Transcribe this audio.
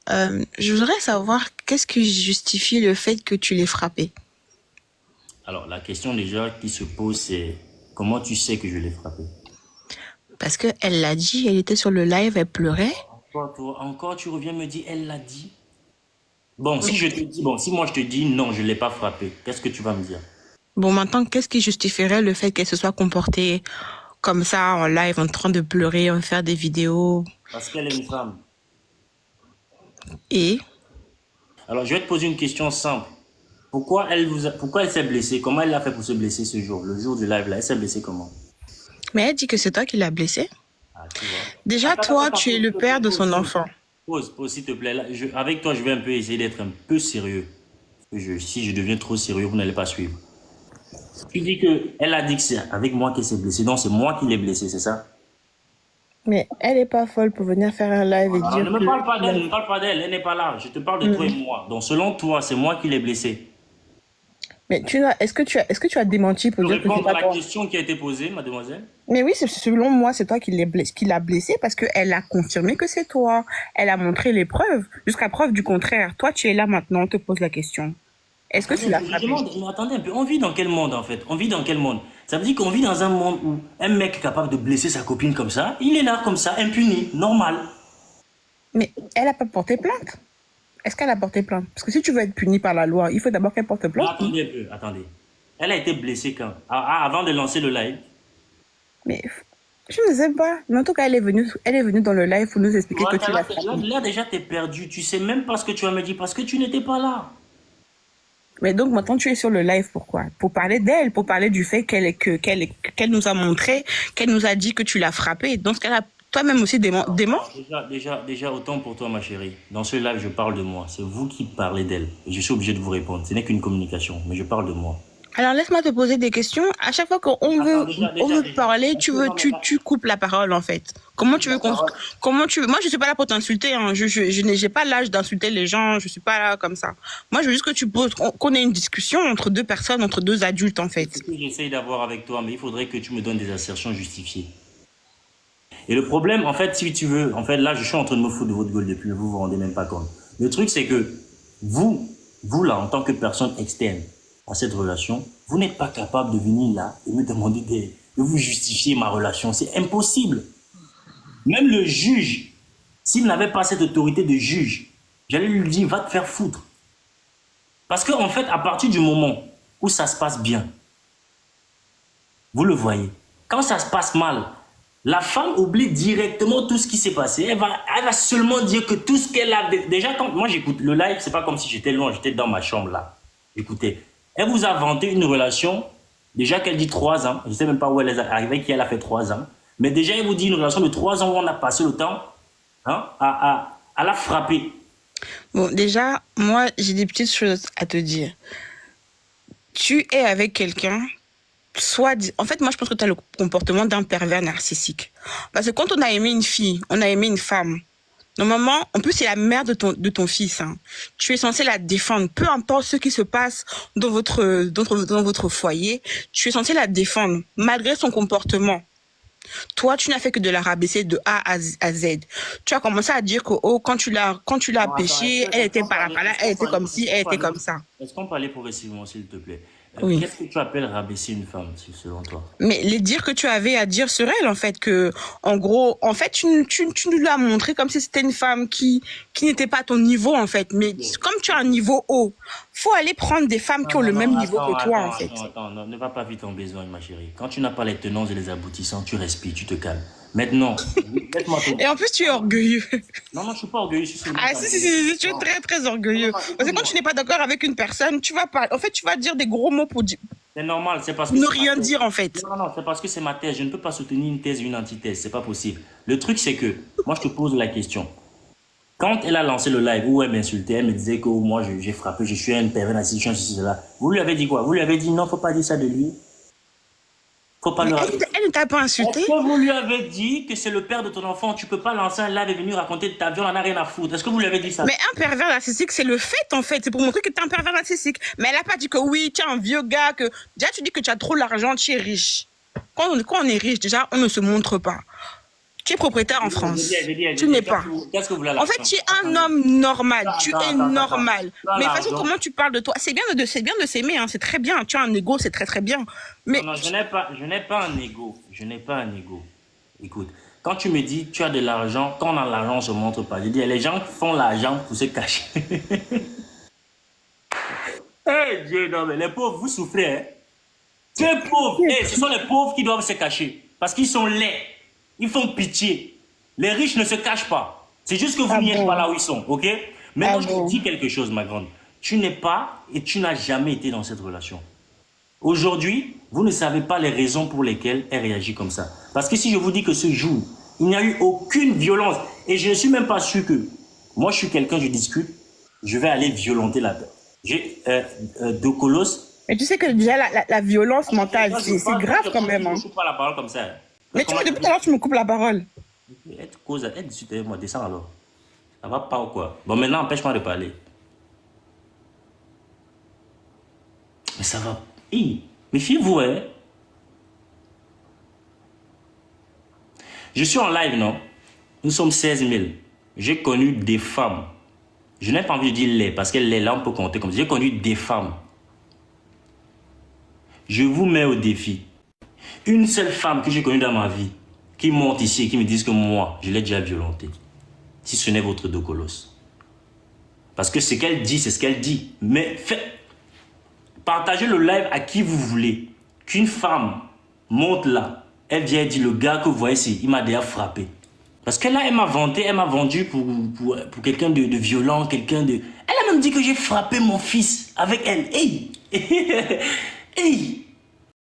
Je voudrais savoir qu'est-ce qui justifie le fait que tu l'aies frappé. Alors, la question déjà qui se pose, c'est comment tu sais que je l'ai frappé? Parce que elle l'a dit, elle était sur le live, elle pleurait. Encore, tu reviens me dire, elle l'a dit. Bon, Oui. si moi je te dis non, je ne l'ai pas frappé, qu'est-ce que tu vas me dire? Bon, maintenant, qu'est-ce qui justifierait le fait qu'elle se soit comportée comme ça en live, en train de pleurer, en faire des vidéos Parce qu'elle est une femme. et Alors, je vais te poser une question simple. Pourquoi elle s'est blessée? Comment elle l'a fait pour se blesser ce jour, le jour du live là? Elle s'est blessée comment? mais elle dit que c'est toi qui l'as blessée. Ah, tu vois. Déjà, Attends, attends, toi, attends, tu es pause, le s'il te père plaît, de son enfant. pause, s'il te plaît. Là, avec toi, je vais un peu essayer d'être un peu sérieux. Si je deviens trop sérieux, vous n'allez pas suivre. Tu dis que elle a dit que c'est avec moi qu'elle s'est blessée. Donc, c'est moi qui l'ai blessée, c'est ça? Mais elle est pas folle pour venir faire un live et Alors, dire ne me que parle pas tu l'as. d'elle, ne me parle pas d'elle. Elle n'est pas là. Je te parle de toi et Mhm. moi. Donc, selon toi, c'est moi qui l'ai blessée. Mais est-ce que tu as démenti pour Je peux dire que c'est répondre à pas la toi? question qui a été posée, mademoiselle? Mais oui, selon moi, c'est toi qui l'a blessé parce qu'elle a confirmé que c'est toi. Elle a montré les preuves, jusqu'à preuve du contraire. Toi, tu es là maintenant, on te pose la question. Est-ce que tu Attendez, l'as je frappé? demande, mais attendez un peu, on vit dans quel monde en fait? On vit dans quel monde? Ça veut dire qu'on vit dans un monde où un mec est capable de blesser sa copine comme ça, il est là comme ça, impuni, normal. Mais elle a pas porté plainte. Est-ce qu'elle a porté plainte? Parce que si tu veux être puni par la loi, il faut d'abord qu'elle porte Mais plainte, non? attendez un peu, attendez. Elle a été blessée quand? Avant de lancer le live. Mais je ne sais pas. Mais en tout cas, elle est venue dans le live pour nous Tu expliquer vois, que tu l'as frappée. là, déjà t'es perdu, tu sais même pas ce que tu vas me dire parce que tu n'étais pas là. Mais donc maintenant tu es sur le live pourquoi? Pour parler d'elle, pour parler du fait qu'elle nous a montré, qu'elle nous a dit que tu l'as frappée. Dans ce cas-là, toi-même aussi dément. Alors déjà, autant pour toi ma chérie. Dans ce live, je parle de moi. C'est vous qui parlez d'elle. Et je suis obligé de vous répondre. Ce n'est qu'une communication, mais je parle de moi. Alors laisse-moi te poser des questions. À chaque fois Attends, on veut déjà. parler, Est-ce que non, mais pas. tu coupes la parole en fait. Coupe la parole. Comment tu veux, moi je suis pas là pour t'insulter, hein. J'ai pas l'âge d'insulter les gens, je suis pas là comme ça. Moi je veux juste que qu'on ait une discussion entre deux personnes, entre deux adultes en C'est fait. ce que j'essaye d'avoir avec toi, mais il faudrait que tu me donnes des assertions justifiées. Et le problème, en fait, si tu veux, en fait, là, je suis en train de me foutre de votre gueule depuis, vous vous rendez même pas compte. Le truc, c'est que vous, vous là, en tant que personne externe à cette relation, vous n'êtes pas capable de venir là et me demander de vous justifier ma relation. C'est impossible. Même le juge, s'il n'avait pas cette autorité de juge, j'allais lui dire, va te faire foutre. Parce qu'en en fait, à partir du moment où ça se passe bien, vous le voyez, quand ça se passe mal, la femme oublie directement tout ce qui s'est passé. Elle va seulement dire que tout ce qu'elle a... Déjà, quand moi j'écoute le live, c'est pas comme si j'étais loin, j'étais dans ma chambre là. Écoutez, elle vous a vanté une relation, déjà qu'elle dit 3 ans, je sais même pas où elle est arrivée, qui elle a fait 3 ans, mais déjà elle vous dit une relation de 3 ans où on a passé le temps hein, à la frapper. Bon, déjà, moi j'ai des petites choses à te dire. Tu es avec quelqu'un en fait, moi, je pense que tu as le comportement d'un pervers narcissique. Parce que quand on a aimé une fille, on a aimé une femme, normalement, en plus, c'est la mère de ton fils, hein. Tu es censé la défendre. Peu importe ce qui se passe dans votre foyer, tu es censé la défendre, malgré son comportement. Toi, tu n'as fait que de la rabaisser de à Z. Tu as commencé à dire que, oh, quand tu l'as Non, attends, pêchée, elle était par là, elle était comme ci, est-ce elle qu'on peut était aller, comme ça. est-ce qu'on peut aller progressivement, s'il te plaît? Oui. Qu'est-ce que tu appelles rabaisser une femme, selon toi? Mais les dires que tu avais à dire sur elle, en fait, que, en gros, en fait, tu nous l'as montré comme si c'était une femme qui n'était pas à ton niveau, en fait. Mais Ok. comme tu as un niveau haut, faut aller prendre des femmes Non, qui ont non, le non, même niveau que toi, en fait. attends, ne va pas vite en besogne, ma chérie. Quand tu n'as pas les tenants et les aboutissants, tu respires, tu te calmes. Maintenant, laisse-moi te... Et en plus, tu es orgueilleux. Non, non, je suis pas orgueilleux, je suis seulement Ah, calme. tu es Non, très, très non, non, orgueilleux. non, Parce que quand tu écoute-moi. n'es pas d'accord avec une personne, tu vas pas, en fait, tu vas dire des gros mots C'est normal, c'est parce pour que ne c'est ma rien thèse. dire, en fait. Non, non, non, c'est parce que c'est ma thèse. Je ne peux pas soutenir une thèse et une antithèse, c'est pas possible. Le truc, c'est que, moi, je te pose la question. Quand elle a lancé le live où elle m'insultait, elle me disait que oh, moi j'ai frappé, je suis un pervers narcissique, ceci, cela. Vous lui avez dit quoi? Vous lui avez dit non, faut pas dire ça de lui. Faut pas Mais le rabaisser. elle ne t'a pas Est-ce insulté. que vous lui avez dit que c'est le père de ton enfant? Tu peux pas lancer un live et venir raconter de ta vie, on en a rien à foutre. Est-ce que vous lui avez dit ça? Mais un pervers narcissique, c'est le fait, en fait. C'est pour montrer que tu es un pervers narcissique. Mais elle n'a pas dit que oui, tu es un vieux gars, que. Déjà, tu dis que tu as trop l'argent, tu es riche. Quand on est riche, déjà, on ne se montre pas. Tu es propriétaire en France. Tu J'ai n'es dit, pas. qu'est-ce que vous voulez à En fait, l'argent? tu es un homme normal. Tu es Attends. normal. Tu as Mais de toute façon, l'argent. comment tu parles de toi? C'est bien de s'aimer, hein, c'est très bien. Tu as un ego, c'est très très bien. Non, Mais non, je n'ai pas un ego. Je n'ai pas un ego. Écoute, quand tu me dis tu as de l'argent, quand on a l'argent, on ne se montre pas. Je dis, les gens font l'argent pour se cacher. Eh Dieu, non, mais les pauvres, vous souffrez, hein? Tu es pauvre. Eh, ce sont les pauvres qui doivent se cacher. Parce qu'ils sont laids. Ils font pitié. Les riches ne se cachent pas. C'est juste que vous ah n'y êtes pas bon, là où ils sont, ok? ah Maintenant, je te bon. dis quelque chose, ma grande. Tu n'es pas et tu n'as jamais été dans cette relation. Aujourd'hui, vous ne savez pas les raisons pour lesquelles elle réagit comme ça. Parce que si je vous dis que ce jour, il n'y a eu aucune violence, et je ne suis même pas sûr que, moi je suis quelqu'un, je discute, je vais aller violenter la... J'ai De Colos. Mais tu sais que déjà, la violence mentale, c'est grave quand même. Je Hein. ne coupe pas la parole comme ça. Mais tu, depuis tout à l'heure, tu me coupes la parole. Elle discute avec moi, descends alors. Ça va pas ou quoi? Bon, maintenant, empêche-moi de parler. Mais ça va. Hi, méfiez-vous, hein. Je suis en live, non? Nous sommes 16 000. J'ai connu des femmes. Je n'ai pas envie de dire les, parce que les là, on peut compter comme ça. J'ai connu des femmes. Je vous mets au défi. Une seule femme que j'ai connue dans ma vie, qui monte ici et qui me dise que moi, je l'ai déjà violentée. Si ce n'est votre dos colosse. Parce que ce qu'elle dit, c'est ce qu'elle dit. Mais partagez le live à qui vous voulez. Qu'une femme monte là, elle vient et dit, le gars que vous voyez ici, il m'a déjà frappé. Parce que là, elle m'a vanté, elle m'a vendu pour quelqu'un de violent, quelqu'un de... Elle a même dit que j'ai frappé mon fils avec elle. Hey! Hey!